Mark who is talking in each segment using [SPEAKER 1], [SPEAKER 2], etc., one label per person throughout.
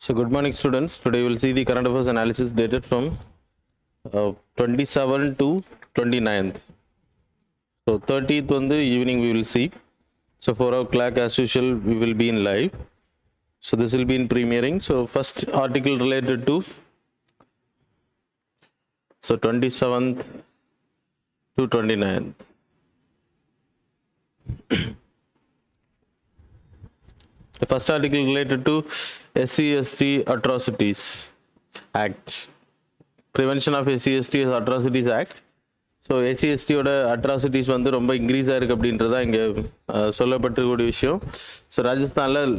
[SPEAKER 1] So good morning students. Today we will see the current affairs analysis dated from 27 to 29th. So 30th on the evening we will see. So 4 o'clock as usual we will be in live. So this will be in premiering. So first article related to 27th to 29th. The first article related to SC/ST Atrocities Act. Prevention of SC/ST Atrocities Act. So SC/ST atrocities வந்து ரொம்ப increase ஆயிருக்கு அப்படின்றதான் இங்கே சொல்லப்பட்டிருக்கூடிய விஷயம். So ராஜஸ்தானில்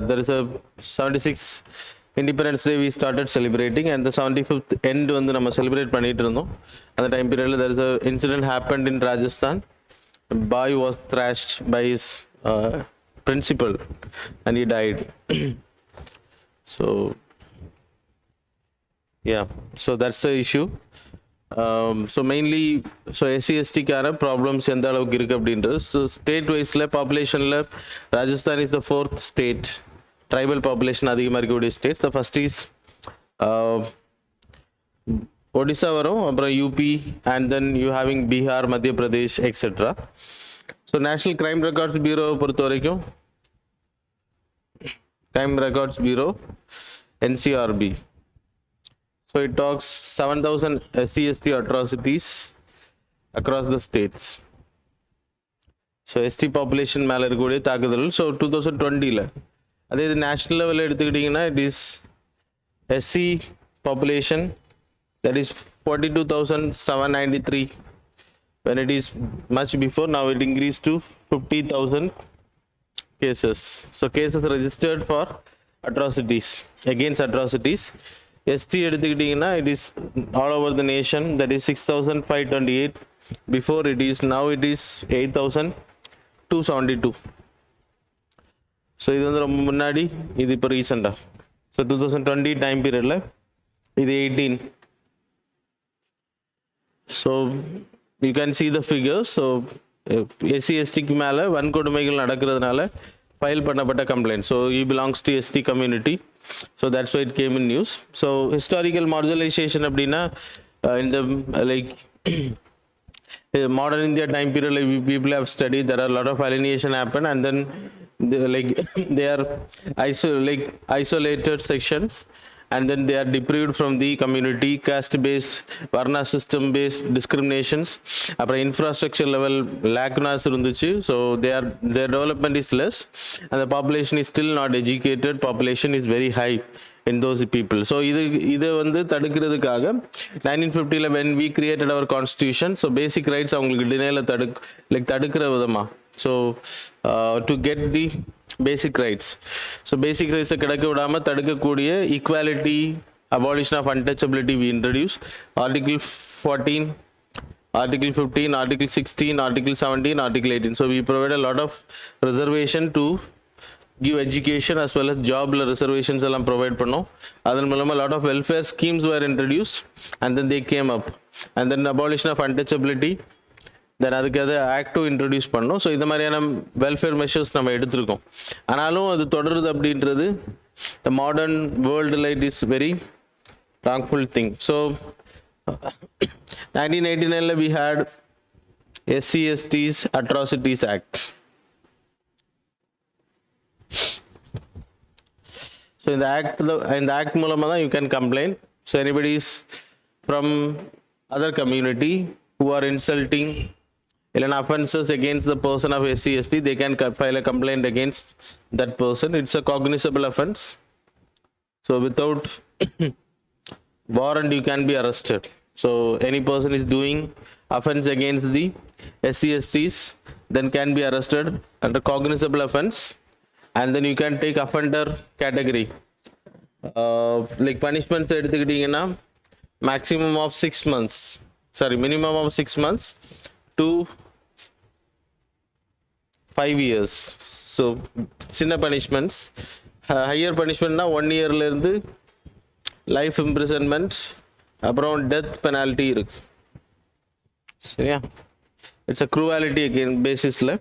[SPEAKER 1] there is a 76 independence day we started celebrating and 75th and வந்து நம்ம celebrate பண்ணிட்டு இருந்தோம். அந்த டைம் பீரியடில் there is a incident happened in Rajasthan. Boy was thrashed by his principal and he died. So yeah, so that's the issue. So mainly SC/ST கான problems எந்த அளவுக்கு இருக்கு அப்படின்றது. ஸோ ஸ்டேட் வைஸில் பாப்புலேஷனில் Rajasthan is the 4th state. Tribal population அதிகமாக இருக்கக்கூடிய state. The first is Odisha வரும், அப்புறம் UP and then you having Bihar, Madhya Pradesh etcetera. So national crime records பியூரோவை பொறுத்த வரைக்கும் crime records bureau NCRB. So it talks 7,000 SC/ST atrocities across the states. So ST population மேலே இருக்கக்கூடிய தாக்குதல். ஸோ 2020ல் அதே இது நேஷ்னல் லெவலில் எடுத்துக்கிட்டிங்கன்னா it is SC population that is 42,793 when it is much before. Now it increased to 50,000 cases. So cases registered for atrocities, against atrocities. ST எடுத்துக்கிட்டிங்கன்னா it is all over the nation, that is 6,528. Before it is, now it is 8,272. So இது வந்து ரொம்ப முன்னாடி, இது இப்போ ரீசெண்டாக. So 2020 time பீரியடில் இது 18. So you can see the figures. So SC/STக்கு மேலே வன்கொடுமைகள் நடக்கிறதுனால ஃபைல் பண்ணப்பட்ட complaint. So he belongs to ST community. So that's why it came in news. So historical marginalization அப்படின்னா in the like modern India time period, like people have studied, there are a lot of alienation happen and then they are isolated sections and then they are deprived from the community. Caste based, varna system based discriminations, அப்புறம் infrastructure level lacunas இருந்துச்சு. So their development is less and the population is still not educated. Population is very high in those people. So இது வந்து தடுக்கிறதுக்காக 1950ல when we created our constitution, so basic rights அவங்களுக்கு டினைல தடுக்கிற விதமா. So to get the basic rights, so basic rights கிடைக்க விடாம தடுக்கக்கூடிய equality, abolition of untouchability we introduced. Article 14, Article 15, Article 16, Article 17, Article 18. So we provide a lot of reservation to give education as well as job reservations எல்லாம் provide பண்ணோம். அதன் மூலமாக lot of welfare schemes were introduced and then they came up and then abolition of untouchability, தென் அதுக்கு அதை ஆக்டும் introduce பண்ணோம். So இந்த மாதிரியான welfare measures நம்ம எடுத்திருக்கோம். ஆனாலும் அது தொடருது அப்படின்றது த மாடர்ன் வேர்ல்டில் it is very wrongful thing. So 1989ல we had SC/ST's Atrocities Act. So இந்த ஆக்ட் மூலமாக தான் you can complaint. So anybody is from other community who are insulting offenses against the person of SC/ST, they can file a complaint against that person. It's a cognizable offense. So without warrant you can be arrested. So any person is doing offense against the SC/STs then can be arrested under cognizable offense and then you can take offender category. Like punishments எடுத்துக்கிட்டீங்கன்னா maximum of 6 months, minimum of 6 months to 5 years. So சின்ன punishments. Higher பனிஷ்மெண்ட்னா 1 இயர்லேருந்து life imprisonment, அப்புறம் death penalty இருக்கு. சரியா? It's a cruelty again பேசிஸில்.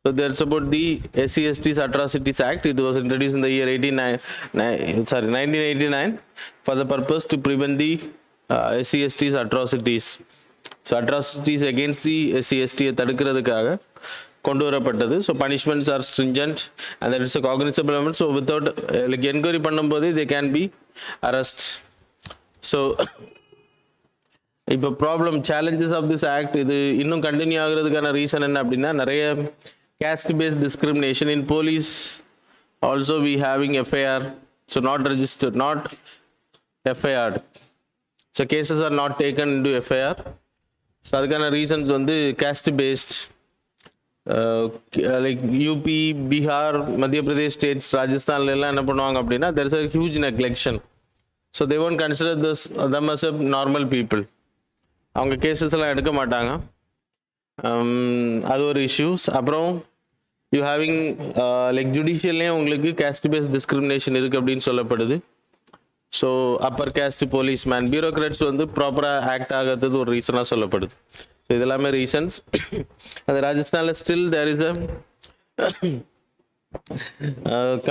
[SPEAKER 1] So that's about the SC/STs Atrocities Act. It was introduced in the year 1989 for the purpose to prevent the SC/STs atrocities. So atrocities against the SC/ST தடுக்கிறதுக்காக கொண்டு வரப்பட்டது. So punishments are stringent and that it's a cognizable amend. So without like enquiry பண்ணும்போது they can be arrest. So இப்போ problem challenges of this act இது இன்னும் continue ஆகுறதுக்கான reason என்ன அப்படின்னா, நிறைய caste based discrimination in police. Also we having FIR, so not registered, not FIR, so cases are not taken into FIR. So adukana reasons vandu caste based, like UP, Bihar, Madhya Pradesh states, Rajasthan la enna பண்ணுவாங்க அப்படின்னா there is a huge neglection, so they won't consider them as a normal people. அவங்க cases எல்லாம் எடுக்க மாட்டாங்க. அது ஒரு issues. அப்புறம் you having like ஜுடிஷியல்லையும் உங்களுக்கு கேஸ்ட் பேஸ்ட் டிஸ்கிரிமினேஷன் இருக்குது அப்படின்னு சொல்லப்படுது. So upper caste policeman, bureaucrats வந்து ப்ராப்பராக ஆக்ட் ஆகிறது ஒரு ரீசனாக சொல்லப்படுது. ஸோ இதெல்லாமே ரீசன்ஸ். அந்த ராஜஸ்தானில் still there is a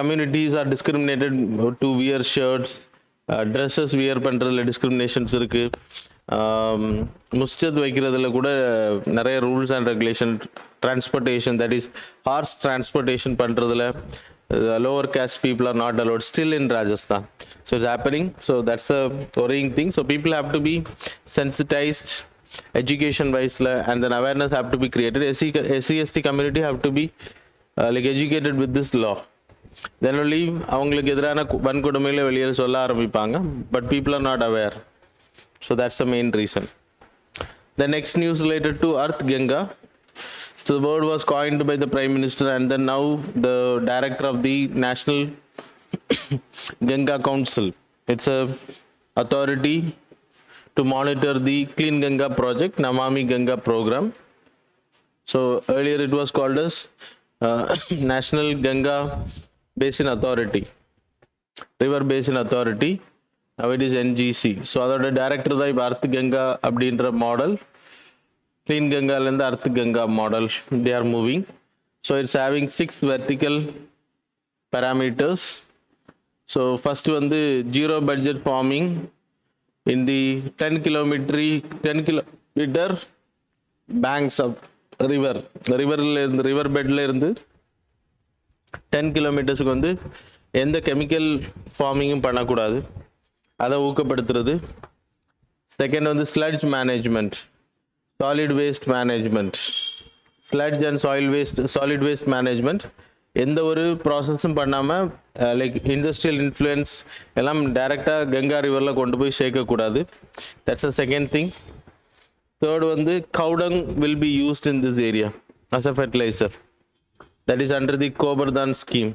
[SPEAKER 1] communities are discriminated to wear shirts, dresses wear பண்ணுறதுல டிஸ்கிரிமினேஷன்ஸ் இருக்குது. முஸ்ஜத் வைக்கிறதுல கூட நிறைய rules and regulation. Transportation, that is horse transportation பண்ணுறதுல lower caste people are not allowed still in Rajasthan. So it's happening. So that's a worrying thing. So people have to be sensitized education wise and then awareness have to be created. SC/ST community have to be like educated with this law. Then only அவங்களுக்கு எதிரான வன்கொடுமையில வெளியே சொல்ல ஆரம்பிப்பாங்க. But people are not aware. So that's the main reason. The next news related to Earth Ganga. So the word was coined by the Prime Minister and then now the director of the National Ganga Council. It's a authority to monitor the Clean Ganga project, Namami Ganga program. So earlier it was called as National Ganga Basin Authority, River Basin Authority. Now it is NGC. So அதோட director தான் இப்போ அர்த் கங்கா அப்படின்ற model, clean கங்காலேருந்து Arth Ganga model they are moving. So it's having 6 vertical parameters. So first வந்து zero budget farming in the 10 kilometer banks of river பெட்ல இருந்து 10 கிலோமீட்டர்ஸுக்கு வந்து எந்த கெமிக்கல் ஃபார்மிங்கும் பண்ணக்கூடாது, அதை ஊக்கப்படுத்துறது. செகண்ட் வந்து sludge management, solid waste management, sludge and solid waste management. எந்த ஒரு ப்ராசஸும் பண்ணாமல் லைக் இண்டஸ்ட்ரியல் இன்ஃப்ளூயன்ஸ் எல்லாம் டைரெக்டாக கங்கா ரிவரில் கொண்டு போய் சேர்க்கக்கூடாது. That's a second thing. Third வந்து cow dung will be used in this area as a fertiliser. That is under the Govardhan scheme.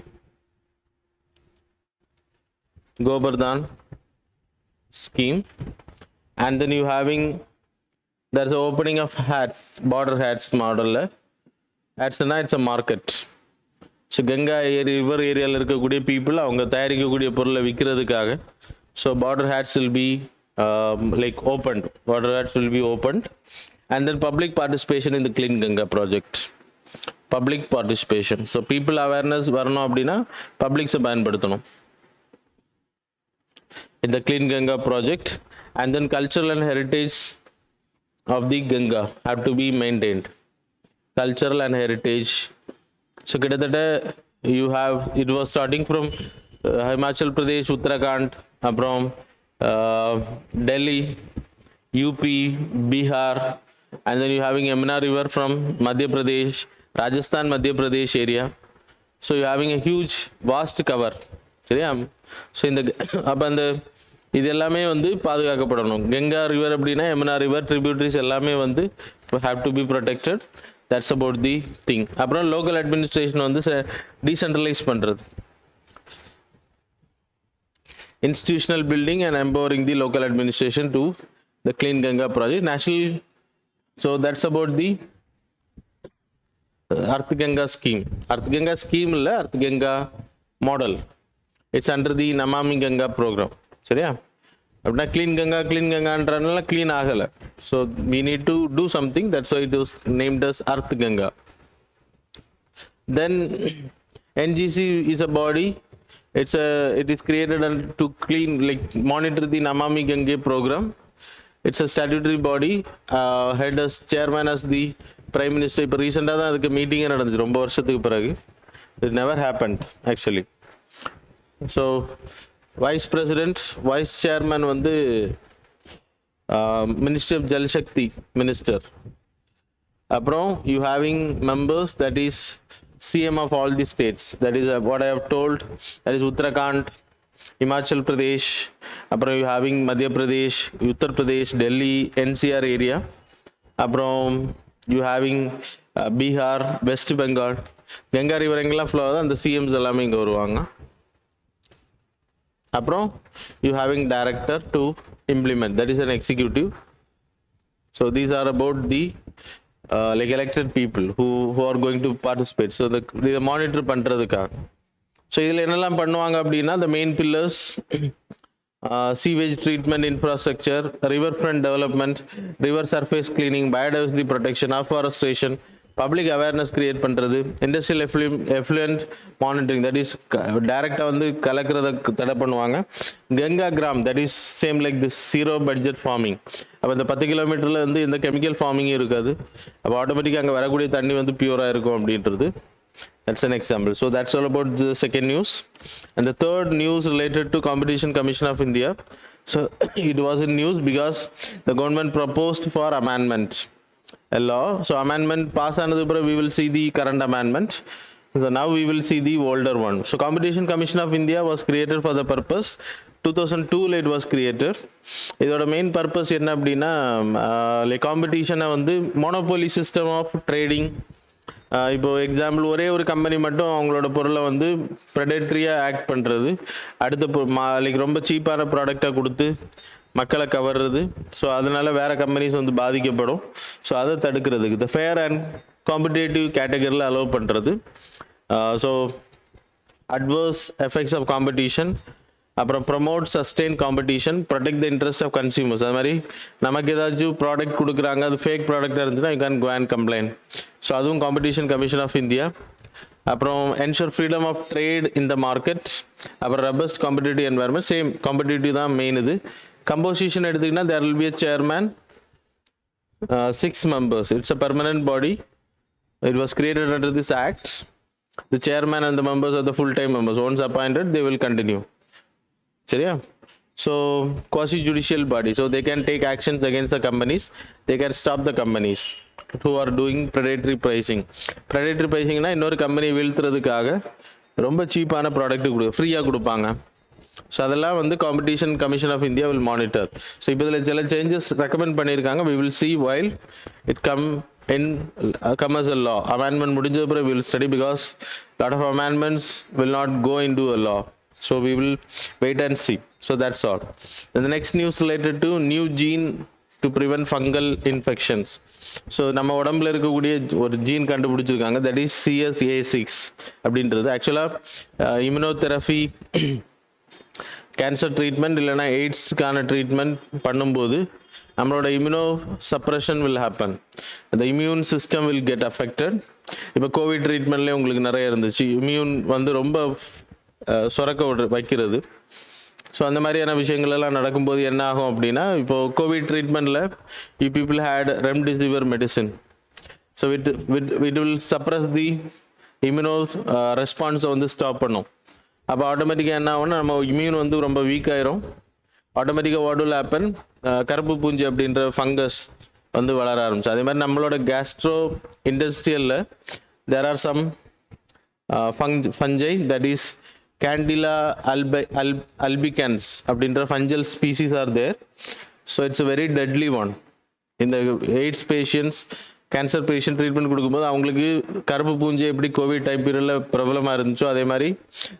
[SPEAKER 1] Govardhan scheme. And then you having, there's an opening of hats, border hats model. Hats na it's a market. So Ganga river area la irukkudiya people avanga tayarikkudiya porula vikkiradhukaga, so border hats will be like opened. Border hats will be opened. And then public participation in the Clean Ganga project. Public participation. So people awareness வரணும் அப்படின்னா பப்ளிக்ஸை பயன்படுத்தணும் in the Clean Ganga project. And then cultural and heritage of the Ganga have to be maintained. Cultural and heritage. So கிட்டத்தட்ட you have, it was starting from Himachal Pradesh, Uttarakhand, அப்புறம் Delhi, UP, Bihar, and then you having Yamuna river from Madhya Pradesh, Rajasthan, Madhya Pradesh area. So you're having a huge vast cover. சரியா? So இந்த அப்போ அந்த இது எல்லாமே வந்து பாதுகாக்கப்படணும். Ganga river அப்படின்னா Yamuna river tributaries எல்லாமே வந்து have to B protected. That's about the thing. அப்புறம் லோக்கல் அட்மினிஸ்ட்ரேஷன் வந்து டீசென்ட்ரலைஸ் பண்ணுறது, institutional building and empowering the local administration to the Clean Ganga project. National. So that's about the Earth Ganga scheme. Earth Ganga scheme இல்ல, Earth Ganga model. It's under the Namami Ganga program. சரியா? அப்படின்னா clean கங்கான்றதுனால clean ஆகலை. So we need to do something. That's why it was named as Earth Ganga. Then NGC is a body. It is created to clean, like monitor the Namami Gange program. It's a statutory body. Head as chairman as the prime minister. இப்போ ரீசெண்டாக தான் அதுக்கு மீட்டிங்கே நடந்துச்சு, ரொம்ப வருஷத்துக்கு பிறகு. It never happened actually. So vice president, vice chairman வந்து Ministry of Jal Shakti minister. அப்புறம் you having members, that is CM of all the states. That is what I have told. That is Uttarakhand, Himachal Pradesh. அப்புறம் you having Madhya Pradesh, Uttar Pradesh, Delhi, NCR area. அப்புறம் you having Bihar, West Bengal. Ganga river எங்கெல்லாம் flow ஆகுது அந்த CMs எல்லாமே இங்கே வருவாங்க. அப்புறம் you having director to implement. That is an executive. So these are about the like elected people who are going to participate. So the monitor பண்றதுக்காக. So இதில் என்னெல்லாம் பண்ணுவாங்க அப்படின்னா, the main pillars, sewage treatment infrastructure, river front development, river surface cleaning, biodiversity protection, afforestation, public awareness create பண்ணுறது, industrial effluent monitoring, that is டைரெக்டாக வந்து கலக்கிறத தடை பண்ணுவாங்க. Ganga gram, that is same like this zero budget farming. அப்போ இந்த 10 கிலோமீட்டரில் வந்து எந்த கெமிக்கல் ஃபார்மிங்கும் இருக்காது. அப்போ ஆட்டோமேட்டிக்காக அங்கே வரக்கூடிய தண்ணி வந்து பியூராக இருக்கும் அப்படின்றது. That's an example. So that's all about the second news. And the third news related to Competition Commission of India. So it was in news because the government proposed for amendment a law. So amendment pass another, we will see the current amendment. So now we will see the older one. So Competition Commission of India was created for the purpose. 2002 it was created. இதோட main purpose என்ன அப்படின்னா, like காம்படிஷனை வந்து monopoly system of trading. இப்போ example, ஒரே ஒரு company மட்டும் அவங்களோட பொருளை வந்து ப்ரெடேட்ரியாக ஆக்ட் பண்ணுறது, அடுத்த லைக் ரொம்ப சீப்பான ப்ராடக்டாக கொடுத்து மக்களை கவர்றது. ஸோ அதனால வேறு கம்பெனிஸ் வந்து பாதிக்கப்படும். ஸோ அதை தடுக்கிறதுக்கு இந்த ஃபேர் அண்ட் காம்படேட்டிவ் கேட்டகரியில் அலோவ் பண்ணுறது. So adverse effects of competition, அப்புறம் promote sustain competition, protect the interest of consumers. அது மாதிரி நமக்கு ஏதாச்சும் ப்ராடக்ட் கொடுக்குறாங்க, அது ஃபேக் ப்ராடக்டாக இருந்துச்சுன்னா you can go and complaint. So அதுவும் காம்படிஷன் கமிஷன் ஆஃப் இந்தியா. அப்புறம் ensure freedom of trade in the market. அப்புறம் robust competitive environment, same competitive தான் மெயின். இது கம்போசிஷன் எடுத்திங்கன்னா there will be a chairman, 6 members. It's a permanent body. It was created under this act. The chairman and the members are the full-time members. Once appointed, they will continue. சரியா? So quasi judicial body, so they can take actions against the companies. They can stop the companies who are doing predatory pricing. Predatory pricing na இன்னொரு company வீழ்த்துறதுக்காக ரொம்ப சீப்பான product ஃப்ரீயாக கொடுப்பாங்க. So அதெல்லாம் வந்து competition commission of India will monitor. So இப்போ இதில் சில சேஞ்சஸ் ரெக்கமெண்ட் பண்ணியிருக்காங்க. We will see while it come as a law. Amendment முடிஞ்ச பிறகு we will study because lot of amendments will not go into a law. So we will wait and see. So that's all. Then the next news related to new gene to prevent fungal infections. So நம்ம உடம்புல இருக்கக்கூடிய ஒரு gene கண்டுபிடிச்சிருக்காங்க, that is CSA6 அப்படின்றது. ஆக்சுவலாக immunotherapy, cancer treatment இல்லைனா எய்ட்ஸுக்கான treatment பண்ணும்போது நம்மளோட இம்யூனோ சப்ரஷன் வில் ஹேப்பன். அந்த immune system will get affected. இப்போ கோவிட் ட்ரீட்மெண்ட்லேயே உங்களுக்கு நிறைய இருந்துச்சு, இம்யூன் வந்து ரொம்ப சுரக்க வைக்கிறது. ஸோ அந்த மாதிரியான விஷயங்கள் எல்லாம் நடக்கும்போது என்ன ஆகும் அப்படின்னா, இப்போது கோவிட் ட்ரீட்மெண்ட்டில் you people had remdesivir medicine. So it will suppress the immuno ரெஸ்பான்ஸை வந்து ஸ்டாப் பண்ணும். அப்போ ஆட்டோமேட்டிக்காக என்ன ஆகும்னா, நம்ம இம்யூன் வந்து ரொம்ப வீக் ஆயிரும். ஆட்டோமேட்டிக்காக வாட் வில் ஹேப்பன், கருப்பு பூஞ்சி அப்படின்ற ஃபங்கஸ் வந்து வளர ஆரம்பிச்சு. அதே மாதிரி நம்மளோட கேஸ்ட்ரோ இண்டஸ்ட்ரியலில் there are some fungi, that is Candida albicans அப்படின்ற fungal species are there. So it's a very deadly one. இந்த AIDS patients, cancer patient treatment கொடுக்கும்போது அவங்களுக்கு கருப்பு பூஞ்சை எப்படி கோவிட் டைம் பீரியடில் ப்ராப்ளமாக இருந்துச்சோ அதே மாதிரி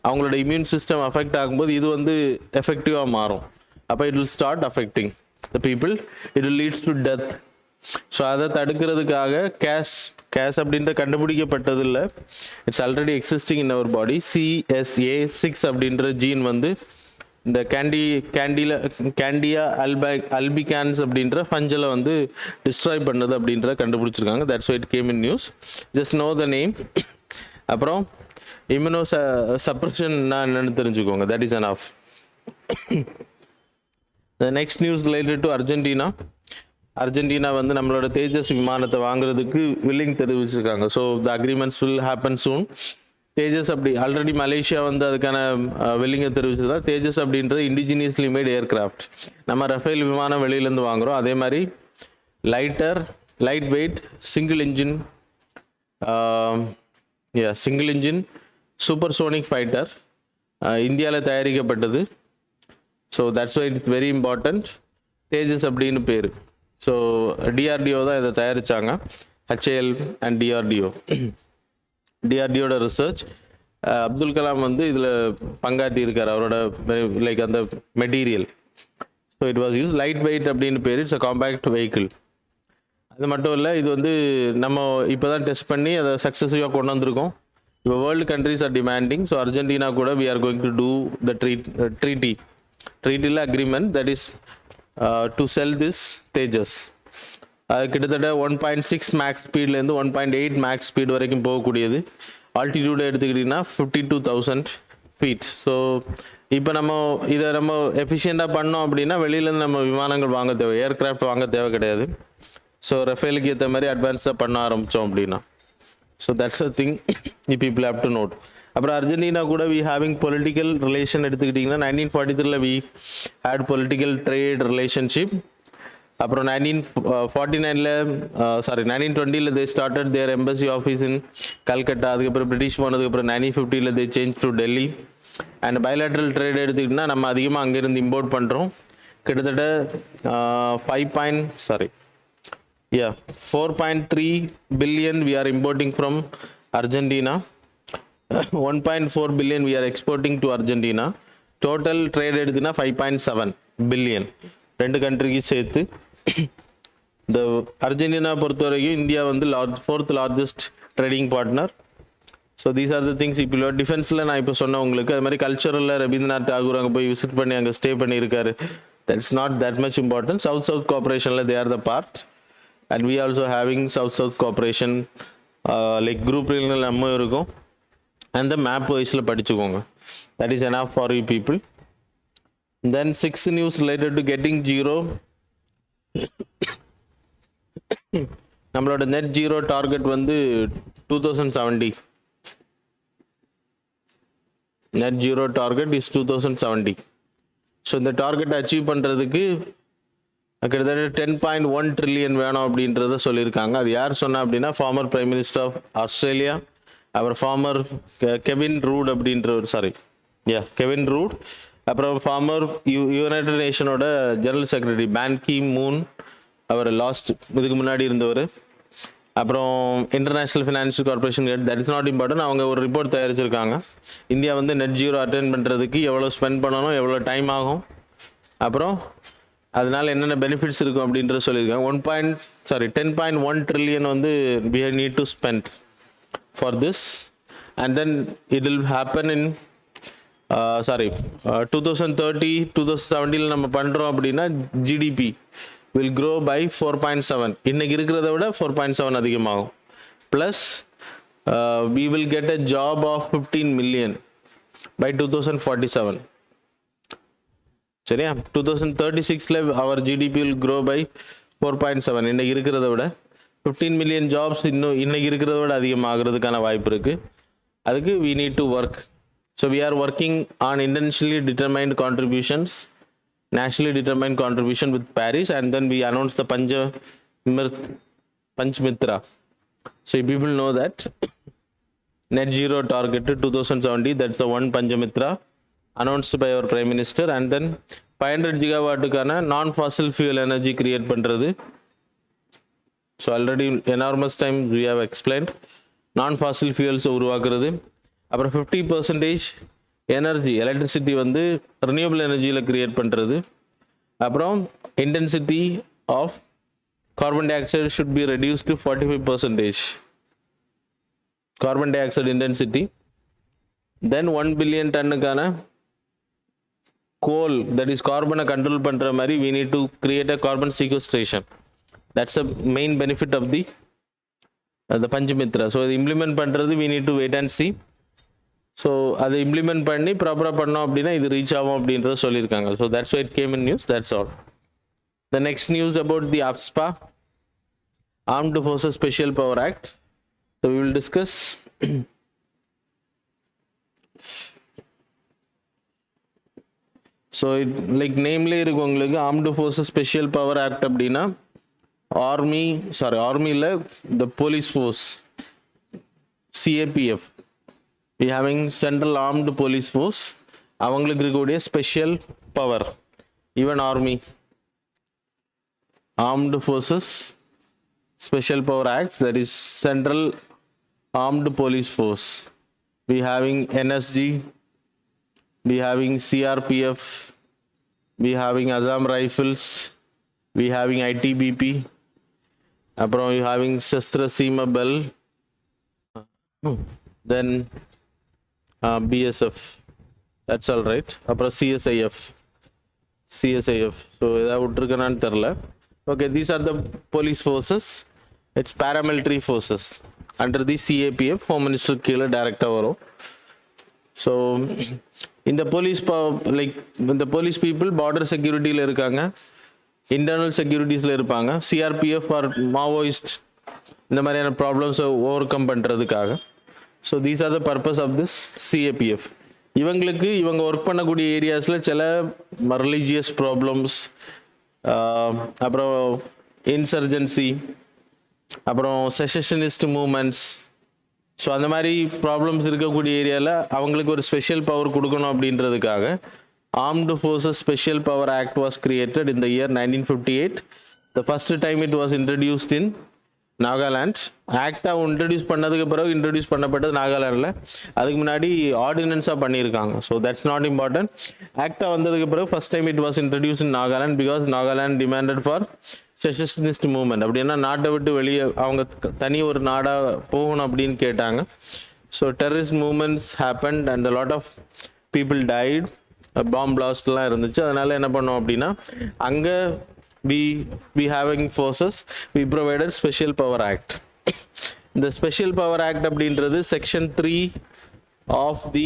[SPEAKER 1] அவங்களோட இம்யூன் சிஸ்டம் அஃபெக்ட் ஆகும்போது இது வந்து எஃபெக்டிவாக மாறும். அப்போ it will start affecting the people, it will leads to death. So அதை தடுக்கிறதுக்காக கேஸ் அப்படின்ற கண்டுபிடிக்கப்பட்டது இல்லை, it's already existing in our body. CSA6 அப்படின்ற ஜீன் வந்து இந்த கேண்டியா அல்பிகான்ஸ் அப்படின்ற ஃபஞ்சலை வந்து டிஸ்ட்ராய் பண்ணுது அப்படின்றத கண்டுபிடிச்சிருக்காங்க. That's why it came in news. Just know the name. அப்புறம் இம்யூனோ சப்ரஷன் என்னன்னு தெரிஞ்சுக்கோங்க. That is enough. The next news related to Argentina. Argentina வந்து நம்மளோட தேஜஸ் விமானத்தை வாங்குறதுக்கு வில்லிங் தெரிவிச்சிருக்காங்க. So the agreements will happen soon. Tejas அப்படி ஆல்ரெடி மலேசியா வந்து அதுக்கான வில்லிங்கை தெரிவிச்சதா. தேஜஸ் அப்படின்றது இண்டிஜினியஸ்லி மேட் ஏர்கிராஃப்ட். நம்ம ரஃபேல் விமானம் வெளியிலேருந்து வாங்குகிறோம். அதே மாதிரி light weight single engine supersonic fighter இந்தியாவில் தயாரிக்கப்பட்டது. So that's why it's very important. Tejas அப்படின்னு பேர். ஸோ டிஆர்டிஓ தான் இதை தயாரித்தாங்க. HAL அண்ட் டிஆர்டிஓட ரிசர்ச். அப்துல் கலாம் வந்து இதில் பங்காற்றி இருக்கார், அவரோட லைக் அந்த material. So it was use light weight அப்படின்னு பேர். It's a compact vehicle. அது மட்டும் இல்லை, இது வந்து நம்ம இப்போ தான் டெஸ்ட் பண்ணி அதை சக்ஸஸ்ஃபுல்லாக கொண்டு வந்திருக்கோம். இப்போ world countries are demanding. So Argentina கூட we are going to do the ட்ரீட்டில் agreement that is to sell this Tejas. அது கிட்டத்தட்ட 1.6 மேக்ஸ் ஸ்பீட்லேருந்து 1.8 மேக்ஸ் ஸ்பீட் வரைக்கும் போகக்கூடியது. ஆல்டிடியூடை எடுத்துக்கிட்டிங்கன்னா 52,000 feet. ஸோ இப்போ இதை நம்ம எஃபிஷியண்ட்டாக பண்ணோம் அப்படின்னா வெளியிலேருந்து நம்ம விமானங்கள் வாங்க தேவை, ஏர்கிராஃப்ட் வாங்க தேவை கிடையாது. ஸோ ரஃபேலுக்கு ஏற்ற மாதிரி அட்வான்ஸாக பண்ண ஆரம்பித்தோம் அப்படின்னா. So that's a thing you people have to note. அப்புறம் அர்ஜென்டினா கூட வி ஹேவிங் பொலிட்டிக்கல் ரிலேஷன் எடுத்துக்கிட்டிங்கன்னா 1943 we had political trade relationship. அப்புறம் 1920 they started their embassy office in Calcutta. அதுக்கப்புறம் பிரிட்டிஷ் போனதுக்கப்புறம் 1950 they change to Delhi. And bilateral trade எடுத்துக்கிட்டிங்கன்னா நம்ம அதிகமாக அங்கேருந்து இம்போர்ட் பண்ணுறோம். கிட்டத்தட்ட 4.3 billion we are importing from Argentina. 1.4 billion we are exporting to Argentina. Total trade எடுத்துனா 5.7 billion ரெண்டு கண்ட்ரிக்கு சேர்த்து. இந்த அர்ஜென்டினா பொறுத்த வரைக்கும் இந்தியா வந்து fourth largest trading partner. So these are the things. இப்போ டிஃபென்ஸில் நான் இப்போ சொன்னேன் உங்களுக்கு. அது மாதிரி கல்ச்சரலில் ரவீந்திரநாத் தாகூர் அங்கே போய் விசிட் பண்ணி அங்கே ஸ்டே பண்ணியிருக்காரு. That's not that much important. South கோஆப்ரேஷனில் they are the part. And we also having south cooperation like group நம்ம இருக்கும். அந்த மேப் வைஸில் படிச்சுக்கோங்க. That is enough for you people. Then 6th news related to getting zero. நம்மளோட net zero target வந்து 2070. Net zero target is 2070. So இந்த டார்கெட்டை achieve பண்ணுறதுக்கு கிட்டத்தட்ட 10.1 trillion வேணும் அப்படின்றத சொல்லியிருக்காங்க. அது யார் சொன்னா அப்படின்னா former prime minister of Australia, அவர் former Kevin Rudd Kevin Rudd. அப்புறம் ஃபார்மர் யுனைடெட் நேஷனோட general secretary Ban Ki Moon, அவர் இதுக்கு முன்னாடி இருந்தவர். அப்புறம் international financial corporation, that is not important. அவங்க ஒரு ரிப்போர்ட் தயாரிச்சிருக்காங்க. இந்தியா வந்து நெட் ஜீரோ அட்டைன் பண்ணுறதுக்கு எவ்வளோ ஸ்பெண்ட் பண்ணணும், எவ்வளோ டைம் ஆகும், அப்புறம் அதனால என்னென்ன பெனிஃபிட்ஸ் இருக்கும் அப்படின்றத சொல்லியிருக்காங்க. 10.1 trillion வந்து we need to spend for this, and then it will happen in 2030-2070 நம்ம பண்ணுறோம் அப்படின்னா ஜிடிபி will grow by 4.7. இன்னைக்கு இருக்கிறத விட 4.7 அதிகமாகும். Plus we will get a job of 15 million by 2047. சரியா? 2036 our GDP will grow by 4.7. இன்னைக்கு இருக்கிறத விட 15 million jobs இன்னும் இன்னைக்கு இருக்கிறத விட அதிகமாகிறதுக்கான வாய்ப்பு இருக்கு. அதுக்கு we need to work. So we are working on nationally determined contribution with Paris, and then we announced the Panchmitra. So people know that net zero target to 2070, that's the one Panchmitra announced by our Prime Minister. And then 500 gigawatt non-fossil fuel energy create பண்றது. So already enormous time we have explained non-fossil fuels உருவாக்குறது. அப்புறம் 50% energy electricity வந்து renewable எனர்ஜியில் create பண்ணுறது. அப்புறம் intensity of carbon dioxide should be reduce to 45% carbon dioxide intensity. Then 1 billion டன்னுக்கான coal, that is கார்பனை control பண்ணுற மாதிரி we need to create a carbon sequestration. That's a main benefit of the the Panchmitra. So அது implement பண்றது we need to wait and see. So அதை implement பண்ணி ப்ராப்பராக பண்ணோம் அப்படின்னா இது ரீச் ஆகும் அப்படின்றத சொல்லியிருக்காங்க. So that's why it came in news. That's all. The next news about the AFSPA, Armed Forces Special Power Act. So we will discuss. So it like நேம்லேயே இருக்கு உங்களுக்கு Armed Forces Special Power Act அப்படின்னா ஆர்மியில் the police force CAPF, we having Central Armed Police Force, அவங்களுக்கு இருக்கக்கூடிய special power. Even army Armed Forces Special Power Act, that is Central Armed Police Force. We having NSG, we having CRPF, we having Assam Rifles, we having ITBP, அப்புறம் we having Shastra Seema Bell, then BSF, that's all right. அப்புறம் CSIF. So ஏதாவது விட்டுருக்கனான்னு தெரில. Okay, these are the police forces. It's paramilitary forces under the CAPF, home minister கீழே டைரக்டாக வரும். So இந்த police like இந்த போலீஸ் பீப்புள் பார்டர் செக்யூரிட்டியில் இருக்காங்க, இன்டர்னல் செக்யூரிட்டிஸில் இருப்பாங்க. CRPF ஆர் மாவோயிஸ்ட் இந்த மாதிரியான ப்ராப்ளம்ஸை ஓவர் கம் பண்ணுறதுக்காக. So these are the purpose of this CAPF. இவங்க ஒர்க் பண்ணக்கூடிய ஏரியாஸில் சில ரிலீஜியஸ் ப்ராப்ளம்ஸ், அப்புறம் இன்சர்ஜென்சி, அப்புறம் செஷனிஸ்ட் மூமெண்ட்ஸ், ஸோ அந்த மாதிரி ப்ராப்ளம்ஸ் இருக்கக்கூடிய ஏரியாவில் அவங்களுக்கு ஒரு ஸ்பெஷல் பவர் கொடுக்கணும் அப்படின்றதுக்காக Armed Forces Special Power Act was created in the year 1958. The first time it was introduced in Nagaland. ஆக்டாக இன்ட்ரடியூஸ் பண்ணப்பட்டது நாகாலாண்டில். அதுக்கு முன்னாடி ஆர்டினன்ஸாக பண்ணியிருக்காங்க. So that's not important. ஆக்டாக வந்ததுக்கு பிறகு first time it was introduce in Nagaland because Nagaland demanded for secessionist movement. அப்படின்னா நாட்டை விட்டு வெளியே அவங்க தனி ஒரு நாடாக போகணும் அப்படின்னு கேட்டாங்க. So terrorist movements happened and a lot of people died. Bomb பிளாஸ்ட்லாம் இருந்துச்சு. அதனால் என்ன பண்ணோம் அப்படின்னா அங்கே we having forces, we provided Special Power Act. The Special Power Act அப்படின்றது Section 3 of the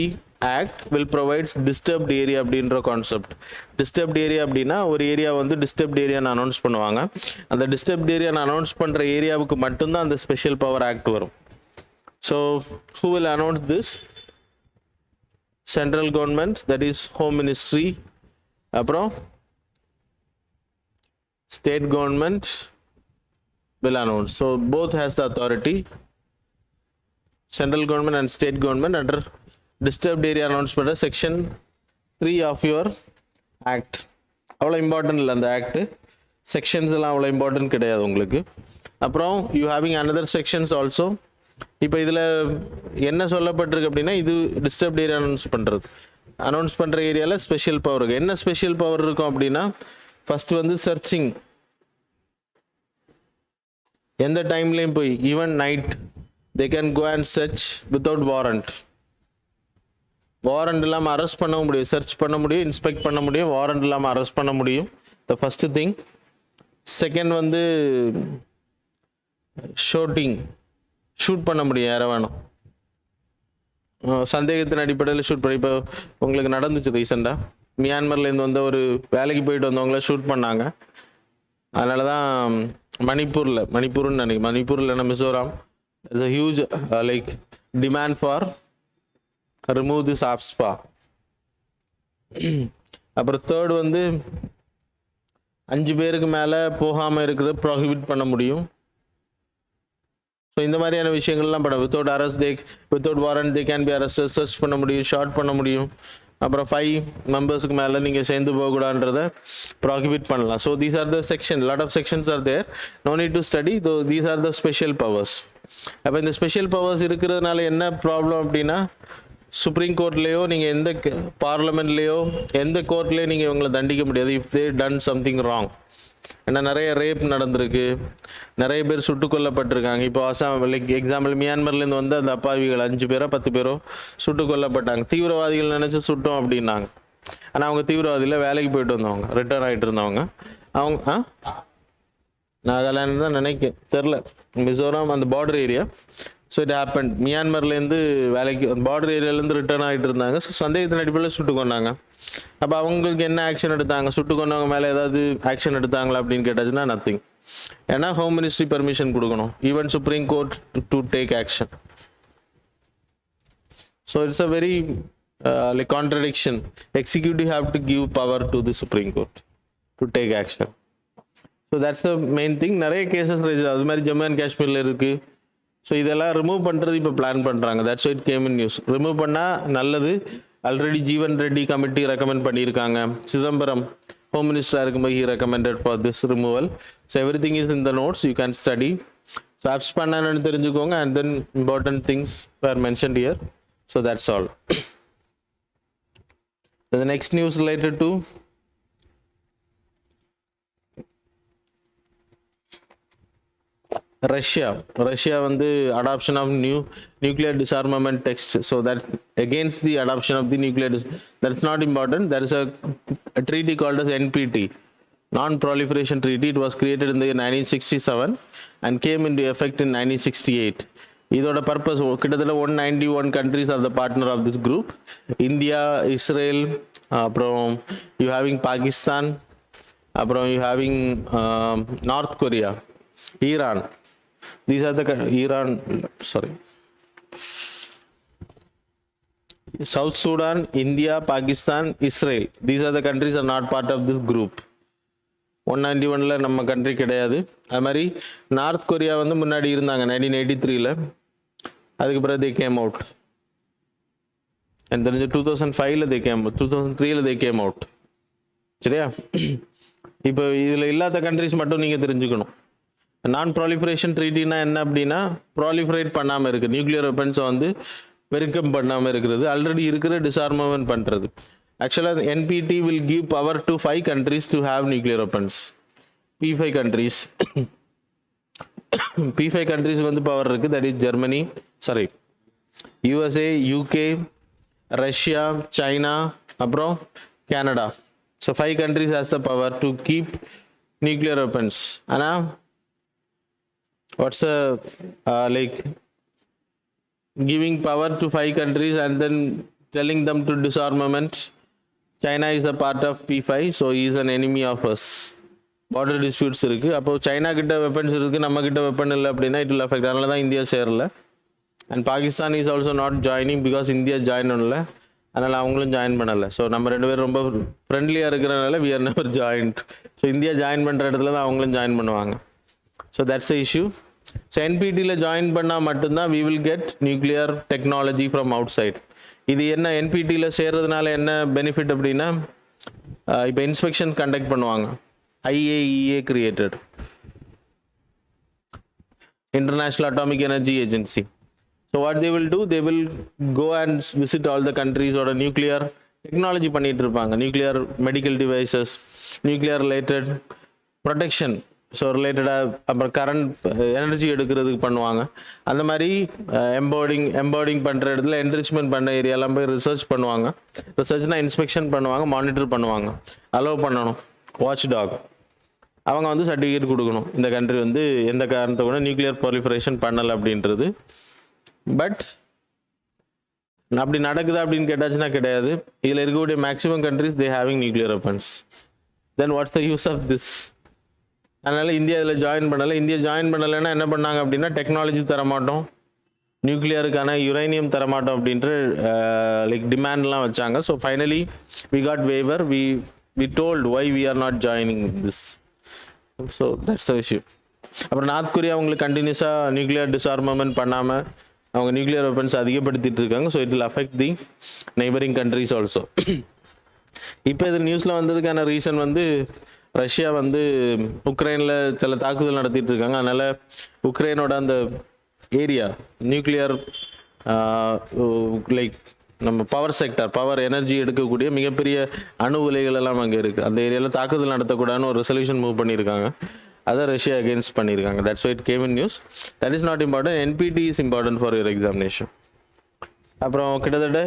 [SPEAKER 1] Act will provide disturbed area அப்படின்ற concept. Disturbed area அப்படின்னா ஒரு ஏரியா வந்து டிஸ்டர்ப்ட் ஏரியான்னு அனௌன்ஸ் பண்ணுவாங்க. அந்த டிஸ்டர்ப்ட் ஏரியான்னு அனௌன்ஸ் பண்ணுற ஏரியாவுக்கு மட்டும்தான் அந்த ஸ்பெஷல் பவர் ஆக்ட் வரும். So who will announce this? Central government, that is Home Ministry. அப்புறம் state government will announce. So both has the authority. Central government and state government under disturbed area announce பண்ண section 3 of your act. அவ்வளோ important இல்லை அந்த act. Sections எல்லாம் அவ்வளோ important கிடையாது உங்களுக்கு. அப்புறம் you having another sections also. இப்போ இதில் என்ன சொல்லப்பட்டிருக்கு அப்படின்னா இது டிஸ்டர்ப்ட் ஏரியா அனௌன்ஸ் பண்ணுற ஏரியாவில் ஸ்பெஷல் பவர் இருக்குது. என்ன ஸ்பெஷல் பவர் இருக்கும் அப்படின்னா ஃபர்ஸ்ட் வந்து சர்ச்சிங். எந்த டைம்லேயும் போய் even night they can go and search without warrant. Warrant இல்லாமல் அரெஸ்ட் பண்ண முடியும், சர்ச் பண்ண முடியும், இன்ஸ்பெக்ட் பண்ண முடியும். வாரண்ட் இல்லாமல் அரெஸ்ட் பண்ண முடியும். The first thing. செகண்ட் வந்து ஷூட் பண்ண முடியும் யாரை வேணும். சந்தேகத்தின் அடிப்படையில் ஷூட் பண்ணி. இப்போ உங்களுக்கு நடந்துச்சு ரீசெண்டாக மியான்மர்லேருந்து வந்த ஒரு வேலைக்கு போயிட்டு வந்தவங்கள ஷூட் பண்ணாங்க. அதனால தான் மணிப்பூர்னு நினைக்கிறேன், மணிப்பூர் இல்லைன்னா Mizoram, it's a huge like demand for remove this AFSPA. அப்புறம் தேர்ட் வந்து 5 பேருக்கு மேலே போகாமல் இருக்கிறத ப்ராஹிபிட் பண்ண முடியும். ஸோ இந்த மாதிரியான விஷயங்கள்லாம் பண்ண without warrant they can be arrested, search பண்ண முடியும், ஷார்ட் பண்ண முடியும். அப்புறம் 5 மெம்பர்ஸுக்கு மேலே நீங்கள் சேர்ந்து போகக்கூடாதுன்றதை ப்ராஹிபிட் பண்ணலாம். So these are the section, lot of sections are there, no need to study. These are the special powers. அப்போ இந்த ஸ்பெஷல் பவர்ஸ் இருக்கிறதுனால என்ன ப்ராப்ளம் அப்படின்னா சுப்ரீம் கோர்ட்லேயோ நீங்கள் எந்த பார்லமெண்ட்லேயோ எந்த கோர்ட்லேயோ நீங்கள் இவங்களை தண்டிக்க முடியாது if they done something wrong. ஏன்னா நிறைய ரேப் நடந்திருக்கு, நிறைய பேர் சுட்டுக் கொல்லப்பட்டிருக்காங்க. இப்போ அசாம் லைக் எக்ஸாம்பிள் மியான்மர்லேருந்து வந்து அந்த அப்பாவிகள் 5 பேரோ 10 பேரோ சுட்டுக் கொல்லப்பட்டாங்க. தீவிரவாதிகள் நினச்சி சுட்டோம் அப்படின்னாங்க. ஆனால் அவங்க தீவிரவாதியில் வேலைக்கு போயிட்டு வந்தவங்க, ரிட்டர்ன் ஆகிட்டு இருந்தவங்க. அவங்க நாகாலாந்து தான் நினைக்க தெரில, மிசோரம் அந்த border area. So it happen. மியான்மர்லேருந்து வேலைக்கு பார்டர் ஏரியாலேருந்து ரிட்டர்ன் ஆகிட்டு இருந்தாங்க. ஸோ சந்தேகத்தின் அடிப்படையில் சுட்டு கொண்டாங்க. அப்போ அவங்களுக்கு என்ன ஆக்ஷன் எடுத்தாங்க? சுட்டு கொண்டவங்க மேலே ஏதாவது ஆக்ஷன் எடுத்தாங்களா அப்படின்னு கேட்டாச்சுன்னா நத்திங். ஏன்னா ஹோம் மினிஸ்ட்ரி பெர்மிஷன் கொடுக்கணும், even supreme court to take action. So it's a very like contradiction. Executive have to give power to the Supreme Court to take action. So that's the main thing. நிறைய cases அது மாதிரி Jammu and காஷ்மீரில் இருக்குது. So இதெல்லாம் remove பண்ணுறது இப்போ plan பண்ணுறாங்க. That's it came in news. Remove பண்ணால் நல்லது. ஆல்ரெடி ஜீவன் ரெட்டி கமிட்டி ரெக்கமெண்ட் பண்ணியிருக்காங்க. சிதம்பரம் ஹோம் மினிஸ்டராக இருக்கும்போது he recommended for this removal. So every thing is in the notes, you can study. So apps பண்ணான்னு தெரிஞ்சுக்கோங்க. And then important things are mentioned here. So that's all. The next news related to Russia வந்து adoption of new nuclear disarmament text. So that against the adoption of the nuclear that's not important. There is a treaty called as NPT, non-proliferation treaty. It was created in the 1967 and came into effect in 1968. இதோட purpose கிட்டத்தட்ட 191 countries are the partner of this group. India, Israel, அப்புறம் you having Pakistan, அப்புறம் you having North Korea, Iran. These are the Iran sorry South Sudan, India, Pakistan, Israel. These are the countries are not part of this group. 191 நம்ம country கிடையாது. அது மாதிரி north Korea வந்து முன்னாடி இருந்தாங்க 1983. அதுக்கு பிறகு தே கேம் அவுட். எனக்கு தெரிஞ்சு 2005 they came out, 2003 they came out. சரியா? இப்போ இதில் இல்லாத கண்ட்ரிஸ் மட்டும் நீங்கள் தெரிஞ்சுக்கணும். நான் ப்ராலிஃபரேஷன் ட்ரீட்டினா என்ன அப்படின்னா, ப்ராலிஃபரேட் பண்ணாமல் இருக்குது, நியூக்ளியர் வெப்பன்ஸை வந்து பெருக்கம் பண்ணாமல் இருக்கிறது, ஆல்ரெடி இருக்கிற டிஸ்ஆர்மமெண்ட் பண்ணுறது. Actually, NPT will give power to 5 countries to have nuclear weapons. P5 countries. P5 countries வந்து பவர் இருக்குது. That is Germany, USA, UK, Russia, China, அப்புறம் Canada. So 5 countries has the power to keep nuclear weapons. ஆனால் what's like giving power to 5 countries and then telling them to disarmament? China is a part of P5, so he is an enemy of us. Border disputes இருக்குது. அப்போ China கிட்ட weapons இருக்குது, நம்ம கிட்ட weapon இல்லை அப்படின்னா it will affect. அதனால தான் இந்தியா சேரல. And Pakistan is also not joining because India join பண்ணல, அதனால் அவங்களும் ஜாயின் பண்ணலை. ஸோ நம்ம 2 பேரும் ரொம்ப ஃப்ரெண்ட்லியாக இருக்கிறனால we are never joint. So India join பண்ணுற இடத்துல தான் அவங்களும் ஜாயின் பண்ணுவாங்க. So that's the issue. So என்பிடியில் ஜாயின் பண்ணால் மட்டும்தான் we will get nuclear technology from outside. இது என்ன என்பிடியில் சேர்றதுனால என்ன பெனிஃபிட் அப்படின்னா, இப்போ இன்ஸ்பெக்ஷன் கண்டக்ட் பண்ணுவாங்க. IAEA created, International Atomic Energy Agency. So what they will do, they will go and visit all the கண்ட்ரீஸோட நியூக்ளியர் டெக்னாலஜி பண்ணிகிட்டு இருப்பாங்க. Nuclear medical devices, nuclear related protection, so ரிலேட்டடாக அப்புறம் கரண்ட் எனர்ஜி எடுக்கிறதுக்கு பண்ணுவாங்க. அந்த மாதிரி எம்போர்டிங் பண்ணுற இடத்துல என்ரிச்மெண்ட் பண்ண ஏரியாலாம் போய் ரிசர்ச் பண்ணுவாங்க. ரிசர்ச்னால் இன்ஸ்பெக்ஷன் பண்ணுவாங்க, மானிட்டர் பண்ணுவாங்க, அலோவ் பண்ணணும். வாட்ச் டாக் அவங்க வந்து சர்டிஃபிகேட் கொடுக்கணும், இந்த கண்ட்ரி வந்து எந்த காரணத்தை கூட நியூக்ளியர் ப்ராலிஃபரேஷன் பண்ணலை அப்படின்றது. பட் அப்படி நடக்குதா அப்படின்னு கேட்டாச்சுன்னா கிடையாது. இதில் இருக்கக்கூடிய maximum countries they having nuclear weapons. Then what's the use of this? அதனால் இந்தியா இதில் ஜாயின் பண்ணலை. இந்தியா ஜாயின் பண்ணலைன்னா என்ன பண்ணாங்க அப்படின்னா, டெக்னாலஜி தரமாட்டோம், நியூக்ளியருக்கான யுரேனியம் தரமாட்டோம் அப்படின்ற லைக் டிமாண்ட்லாம் வச்சாங்க. So finally we got waiver. We told why we are not joining this. So that's the issue. அப்புறம் நார்த் கொரியா அவங்களுக்கு கண்டினியூஸாக நியூக்ளியர் டிஸ்ஆர்மமெண்ட் பண்ணாமல் அவங்க நியூக்ளியர் வெப்பன்ஸ் அதிகப்படுத்திட்டு இருக்காங்க. So it will affect the neighbouring countries also. இப்போ இது நியூஸில் வந்ததுக்கான ரீசன் வந்து, ரஷ்யா வந்து உக்ரைனில் சில தாக்குதல் நடத்திட்டு இருக்காங்க. அதனால் உக்ரைனோட அந்த ஏரியா நியூக்ளியர் லைக் நம்ம பவர் செக்டர், பவர் எனர்ஜி எடுக்கக்கூடிய மிகப்பெரிய அணு உலைகள் எல்லாம் அங்கே இருக்குது. அந்த ஏரியாவில் தாக்குதல் நடத்தக்கூடாதுன்னு ஒரு ரெசல்யூஷன் மூவ் பண்ணியிருக்காங்க. அதை ரஷ்யா அகேன்ஸ்ட் பண்ணியிருக்காங்க. That's why it came in news. That is not important. NPT is important for your examination. அப்புறம் கிட்டத்தட்ட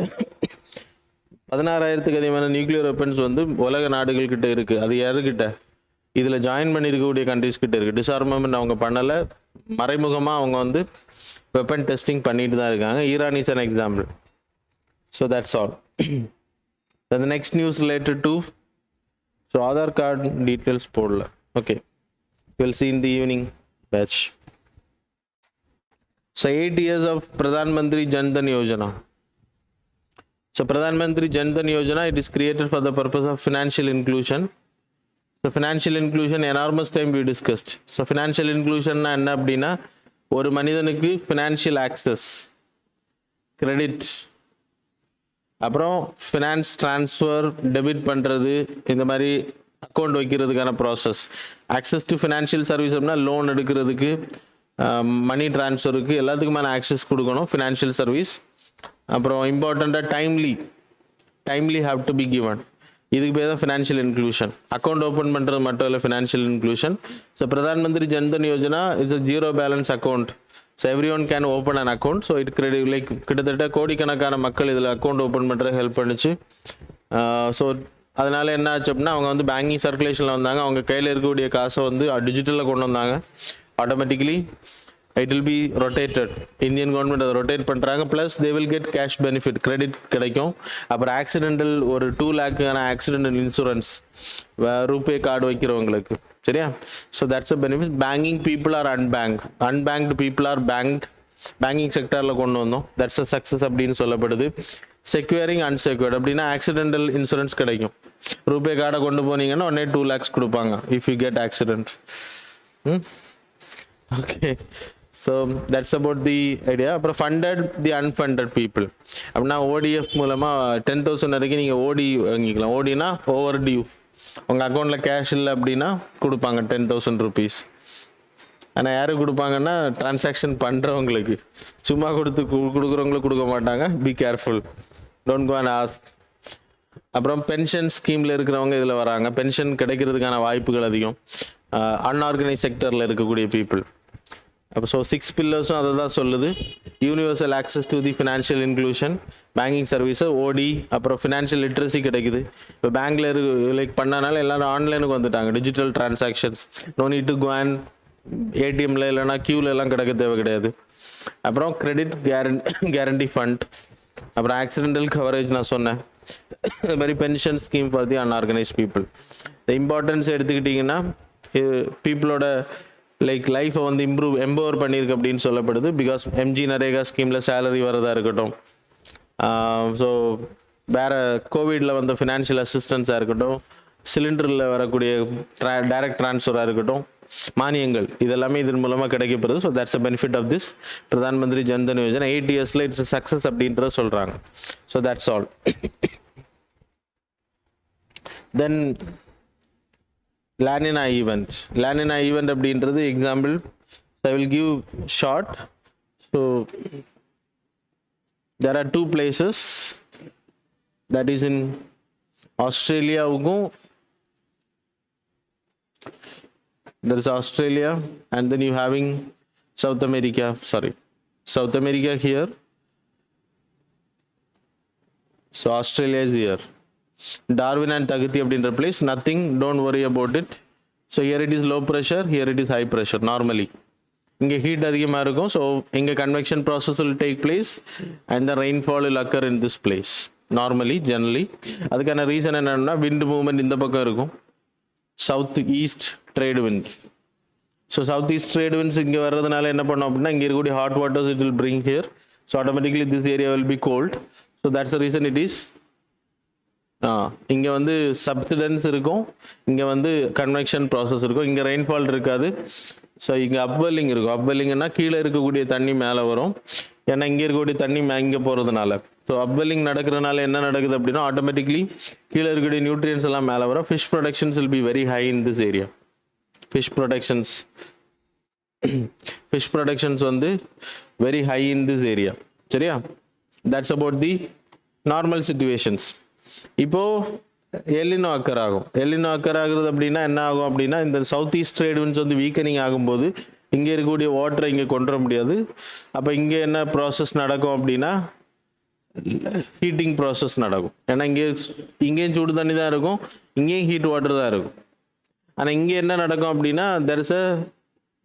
[SPEAKER 1] 16,000க்கு அதிகமான நியூக்ளியர் வெப்பன்ஸ் வந்து உலக நாடுகள்கிட்ட இருக்குது. அது யாருக்கிட்ட? இதில் ஜாயின் பண்ணியிருக்கக்கூடிய கண்ட்ரிஸ் கிட்ட இருக்குது. டிஸ்ஆர்மமெண்ட் அவங்க பண்ணலை, மறைமுகமாக அவங்க வந்து வெப்பன் டெஸ்டிங் பண்ணிட்டு தான் இருக்காங்க. Iran is an example. So that's all. The next news related to, so Aadhaar card details போடல. Okay, we'll see in the evening batch. So 8 years of Pradhan Mantri Jan Dhan Yojana. So Pradhan Mantri Jan Dhan Yojana, it is created for the purpose of financial inclusion. So financial inclusion, enormous time we discussed. So financial inclusion na enna appadina, ஒரு மனிதனுக்கு financial access, credit, அப்புறம் finance transfer, debit பண்ணுறது, இந்த மாதிரி account வைக்கிறதுக்கான process. Access to financial service அப்படின்னா loan எடுக்கிறதுக்கு, மணி ட்ரான்ஸ்ஃபருக்கு எல்லாத்துக்குமான access கொடுக்கணும் ஃபினான்ஷியல் சர்வீஸ். அப்புறம் இம்பார்ட்டண்ட்டாக timely have to be given. இதுக்கு பேர் தான் ஃபினான்ஷியல் இன்க்ளூஷன். அக்கௌண்ட் ஓப்பன் பண்ணுறது மட்டும் இல்லை financial inclusion. So Pradhan Mantri Jan Dhan Yojana it's a zero balance account. So every one can open an account. So it like கிட்டத்தட்ட கோடிக்கணக்கான மக்கள் இதில் அக்கௌண்ட் ஓப்பன் பண்ணுறது ஹெல்ப் பண்ணிச்சு. ஸோ அதனால் என்ன ஆச்சு அப்படின்னா, அவங்க வந்து பேங்கிங் சர்க்குலேஷனில் வந்தாங்க, அவங்க கையில் இருக்கக்கூடிய காசை வந்து டிஜிட்டலில் கொண்டு வந்தாங்க. Automatically it will be rotated. Indian government அதை ரொட்டேட் பண்ணுறாங்க. Plus they will get cash benefit, credit கிடைக்கும். அப்புறம் ஆக்சிடென்டல் ஒரு 2 lakhக்கான ஆக்சிடென்டல் இன்சூரன்ஸ் ரூபே கார்டு வைக்கிறவங்களுக்கு. சரியா? So that's a benefit. Banking people are unbanked people are banked. Banking செக்டரில் கொண்டு வந்தோம். தட்ஸ் அ சக்ஸஸ் அப்படின்னு சொல்லப்படுது. செக்யூரிங் அன்செக்யூர்ட் அப்படின்னா ஆக்சிடென்டல் இன்சூரன்ஸ் கிடைக்கும். ரூபே கார்டை கொண்டு போனீங்கன்னா உடனே 2 lakhs கொடுப்பாங்க if you get accident. Okay, so that's about the idea. அப்புறம் ஃபண்டட் தி அன்ஃபண்டட் பீப்புள் அப்படின்னா ஓடிஎஃப் மூலமாக 10,000 வரைக்கும் நீங்கள் ஓடி வாங்கிக்கலாம். ஓடினா ஓவர் டியூ, உங்கள் அக்கௌண்ட்டில் கேஷ் இல்லை அப்படின்னா கொடுப்பாங்க 10,000 rupees. ஆனால் யாருக்கு கொடுப்பாங்கன்னா டிரான்சாக்ஷன் பண்ணுறவங்களுக்கு. சும்மா கொடுக்குறவங்களுக்கு கொடுக்க மாட்டாங்க. Be careful, don't go and ask. அப்புறம் பென்ஷன் ஸ்கீமில் இருக்கிறவங்க இதில் வராங்க. பென்ஷன் கிடைக்கிறதுக்கான வாய்ப்புகள் அதிகம் அன்ஆர்கனைஸ் செக்டரில் இருக்கக்கூடிய பீப்புள். அப்போ ஸோ 6 pillars அதை தான் சொல்லுது. Universal access to the financial inclusion, banking service, ஓடி, அப்புறம் ஃபினான்ஷியல் லிட்ரஸி கிடைக்குது. இப்போ பேங்க்கில் லைக் பண்ணனால எல்லாரும் ஆன்லைனுக்கு வந்துட்டாங்க. Digital transactions, no need to go and ஏடிஎம்ல இல்லைனா க்யூவில் எல்லாம் கிடக்க தேவை கிடையாது. அப்புறம் கிரெடிட் கேரண்டி ஃபண்ட், அப்புறம் ஆக்சிடென்டல் கவரேஜ் நான் சொன்னேன். அது மாதிரி pension scheme for the unorganised people. இந்த இம்பார்ட்டன்ஸ் எடுத்துக்கிட்டிங்கன்னா பீப்புளோட லைக் லைஃப்பை வந்து எம்பவர் பண்ணியிருக்கு அப்படின்னு சொல்லப்படுது. பிகாஸ் எம்ஜி நரேகா ஸ்கீமில் சேலரி வரதாக இருக்கட்டும், ஸோ வேறு கோவிடில் வந்த ஃபினான்ஷியல் அசிஸ்டன்ஸாக இருக்கட்டும், சிலிண்டரில் வரக்கூடிய டைரக்ட் ட்ரான்ஸ்ஃபராக இருக்கட்டும், மானியங்கள், இதெல்லாமே இதன் மூலமாக கிடைக்கப்படுது. So that's a benefit of this Pradhan Mantri Jan Dhan Yojana. 8 yearsல இட்ஸ் அ சக்ஸஸ் அப்படின்றத சொல்கிறாங்க. So that's all. Then La Nina event அப்படின்றது example I will give short. So there are 2 places, that is in ஆஸ்திரேலியாவுக்கும், there is Australia and then you having South America here. So Australia is here. Darwin and Tagathi அப்படின்ற place, nothing, don't worry about it. So here it is low pressure, here it is high pressure normally. இங்கே heat அதிகமாக இருக்கும். So இங்கே convection process will take place and the rainfall will occur in this place normally, generally. அதுக்கான reason என்னன்னா, wind movement இந்த பக்கம் இருக்கும், south east trade winds. So south east trade winds இங்கே வர்றதுனால என்ன பண்ணோம் அப்படின்னா, இங்கே இருக்கக்கூடிய hot waters it will bring here. So automatically this area will be cold. So that's the reason it is இங்கே வந்து சப்சிடன்ஸ் இருக்கும், இங்கே வந்து கன்வெக்ஷன் ப்ராசஸ் இருக்கும், இங்கே ரெயின்ஃபால் இருக்காது. ஸோ இங்கே அப்வெல்லிங் இருக்கும். அப்வெல்லிங்னா கீழே இருக்கக்கூடிய தண்ணி மேலே வரும், ஏன்னா இங்கே இருக்கக்கூடிய தண்ணி இங்கே போகிறதுனால. ஸோ அப்வெல்லிங் நடக்கிறதுனால என்ன நடக்குது அப்படின்னா, ஆட்டோமேட்டிக்லி கீழே இருக்கக்கூடிய நியூட்ரியன்ஸ் எல்லாம் மேலே வரும். Fish productions will be very high in this area. Fish productions வந்து very high in this area. சரியா? That's about the normal situations. இப்போது எல்லினோ அக்கர் ஆகுறது அப்படின்னா என்ன ஆகும் அப்படின்னா, இந்த சவுத் ஈஸ்ட் ட்ரேட் விண்ட்ஸ் வந்து வீக்கனிங் ஆகும்போது இங்கே இருக்கக்கூடிய வாட்டரை இங்கே கொண்டு வர முடியாது. அப்போ இங்கே என்ன ப்ராசஸ் நடக்கும் அப்படின்னா, ஹீட்டிங் ப்ராசஸ் நடக்கும். ஏன்னா இங்கேயும் சூடு தண்ணி தான் இருக்கும், இங்கேயும் ஹீட் வாட்டர் தான் இருக்கும். ஆனால் இங்கே என்ன நடக்கும் அப்படின்னா there is a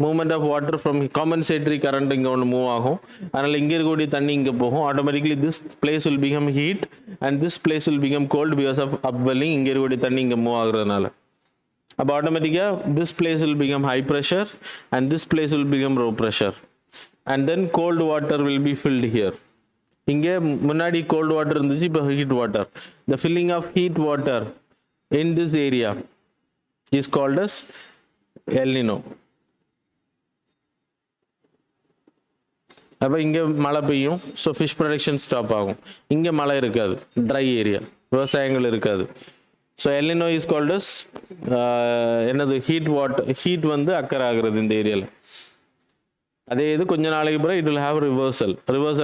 [SPEAKER 1] movement of water from compensatory current இங்கே ஒன்று மூவ் ஆகும். அதனால் இங்கே இருக்கக்கூடிய தண்ணி இங்கே போகும். Automatically this place will become heat and this place will become cold because of upwelling. இங்கே இருக்கக்கூடிய தண்ணி இங்கே மூவ் ஆகுறதுனால அப்போ ஆட்டோமேட்டிக்காக this place will become high pressure and this place will become low pressure and then cold water will be filled here. இங்கே முன்னாடி cold water இருந்துச்சு, இப்போ heat water. The filling of heat water in this area is called as El Nino. அப்போ இங்கே மழை பெய்யும், so fish production stop ஆகும். இங்கே மழை இருக்காது, ட்ரை ஏரியா, விவசாயங்கள் இருக்காது. So El Nino is called as என்னது ஹீட் வந்து அக்கர் ஆகுறது இந்த ஏரியாவில். அதே இது கொஞ்ச நாளைக்கு பிறகு இட் வில் ஹாவ் ரிவர்சல்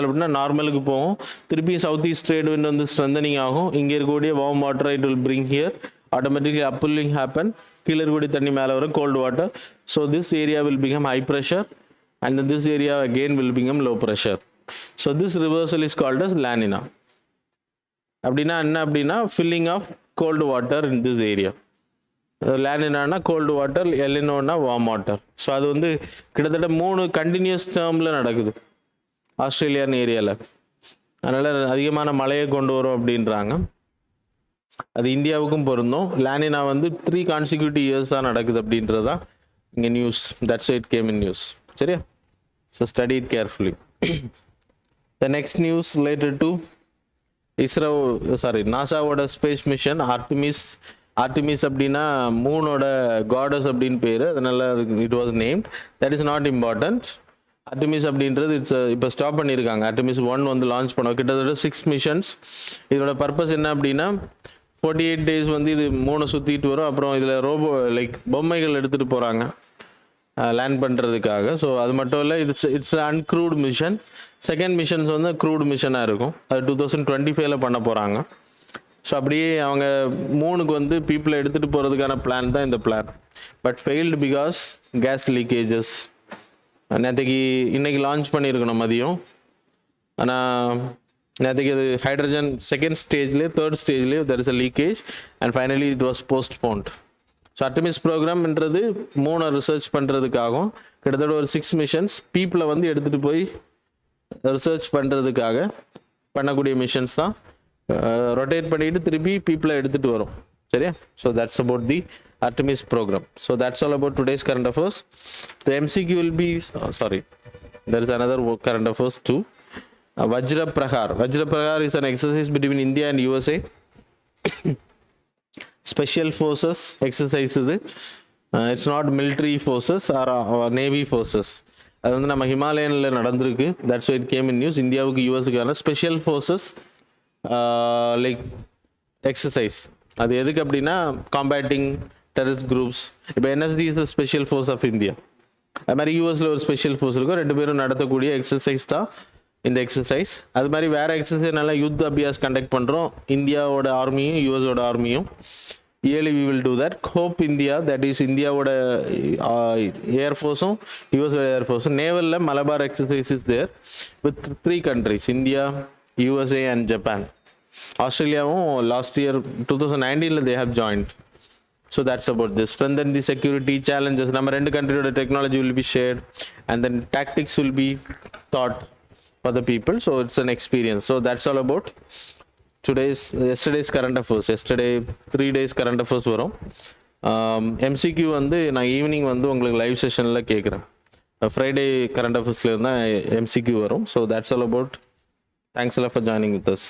[SPEAKER 1] அப்படின்னா நார்மலுக்கு போகும். திருப்பி சவுத் ஈஸ்ட் ட்ரேட் விண்ட் வந்து ஸ்ட்ரென்தனிங் ஆகும். இங்கே இருக்கக்கூடிய warm water it will bring here, automatically upwelling happen. கீழே இருக்கக்கூடிய தண்ணி மேலே வரும் cold water. So this area will become high pressure and this area again will become low pressure. So this reversal is called as La Nina. அப்படின்னா என்ன அப்படின்னா filling of cold water in this area. La Nina னா cold water, El Nino னா warm water. So அது வந்து கிட்டத்தட்ட 3 continuous டேர்மில் நடக்குது ஆஸ்திரேலியன் ஏரியாவில். அதனால் அதிகமான மழையை கொண்டு வரும் அப்படின்றாங்க. அது இந்தியாவுக்கும் பொருந்தும். La Nina வந்து 3 கான்சிக்யூட்டிவ் இயர்ஸாக நடக்குது அப்படின்றது தான் இங்கே news. That's it came in news. சரியா? So study it carefully. The next news related to NASA ஓட ஸ்பேஸ் மிஷன் ஆர்டிமிஸ் அப்படின்னா மூனோட காடஸ் அப்படின்னு பேர், அதனால it was named. That is not important. Artemis அப்படின்றது இப்போ ஸ்டாப் பண்ணியிருக்காங்க. ஆர்டிமிஸ் 1 வந்து லான்ச் பண்ணோம். கிட்டத்தட்ட 6 மிஷன்ஸ். இதோட பர்பஸ் என்ன அப்படின்னா 48 days வந்து இது மூணை சுற்றிட்டு வரும். அப்புறம் இதில் பொம்மைகள் எடுத்துகிட்டு போகிறாங்க லேண்ட் பண்ணுறதுக்காக. ஸோ அது மட்டும் இல்லை, இட்ஸ் அன்க்ரூட் மிஷன். செகண்ட் மிஷன்ஸ் வந்து க்ரூட் மிஷனாக இருக்கும். அது 2025 பண்ண போகிறாங்க. ஸோ அப்படியே அவங்க மூணுக்கு வந்து பீப்புளை எடுத்துகிட்டு போகிறதுக்கான பிளான் தான் இந்த plan. But failed because gas leakages. இன்னைக்கு லான்ச் பண்ணியிருக்கணும் மதியம். ஆனால் நேற்றுக்கு அது ஹைட்ரஜன் செகண்ட் ஸ்டேஜ்லேயே தேர்ட் ஸ்டேஜ்லேயே there is a leakage and finally it was postponed. So Artemis ப்ரோக்ராம்ன்றது 3 ரிசர்ச் பண்ணுறதுக்காகவும் கிட்டத்தட்ட ஒரு 6 மிஷன்ஸ் பீப்புளை வந்து எடுத்துகிட்டு போய் ரிசர்ச் பண்ணுறதுக்காக பண்ணக்கூடிய மிஷன்ஸ் தான். ரொட்டேட் பண்ணிட்டு திருப்பி பீப்புளை எடுத்துகிட்டு வரும். சரியா? So that's about the Artemis programme. So that's all about today's current affairs. The MCQ will be there is another current affairs too. Vajra Prahar is an exercise between India and USA. Special forces exercise இது. It's not military forces or navy forces. அது வந்து நம்ம ஹிமாலயனில் நடந்திருக்கு. That's why it came in news. இந்தியாவுக்கு யூஎஸ்க்கான special forces exercise. அது எதுக்கு அப்படின்னா காம்பேட்டிங் டெரரிஸ்ட் குரூப்ஸ். இப்போ NSD is special force of India. அது மாதிரி யூஎஸில் ஒரு ஸ்பெஷல் ஃபோர்ஸ் இருக்கும். 2 பேரும் நடத்தக்கூடிய எக்ஸசைஸ் தான் இந்த எக்ஸசைஸ். அது மாதிரி வேறு எக்ஸசைஸ் நல்லா யுத் அபியாஸ் கண்டக்ட் பண்ணுறோம். இந்தியாவோட ஆர்மியும் யூஎஸோட ஆர்மியும். Yearly we will do that. Cope India, that is இந்தியாவோட ஏர்ஃபோர்ஸும் யூஎஸோட ஏர்ஃபோர்ஸும். நேவலில் Malabar exercise is there with 3 countries, India, USA and Japan. ஆஸ்திரேலியாவும் last year 2019 they have joined. So that's about this. Strengthen the security challenges. நம்ம 2 countries technology will be shared and then tactics will be taught for the people. So it's an experience. So that's all about yesterday's current affairs. Yesterday 3 days current affairs வரும். MCQ வந்து நான் evening வந்து உங்களுக்கு live செஷனில் கேட்குறேன். Friday current அஃபேர்ஸில் இருந்தால் MCQ வரும். So that's all about. Thanks a lot for joining with us.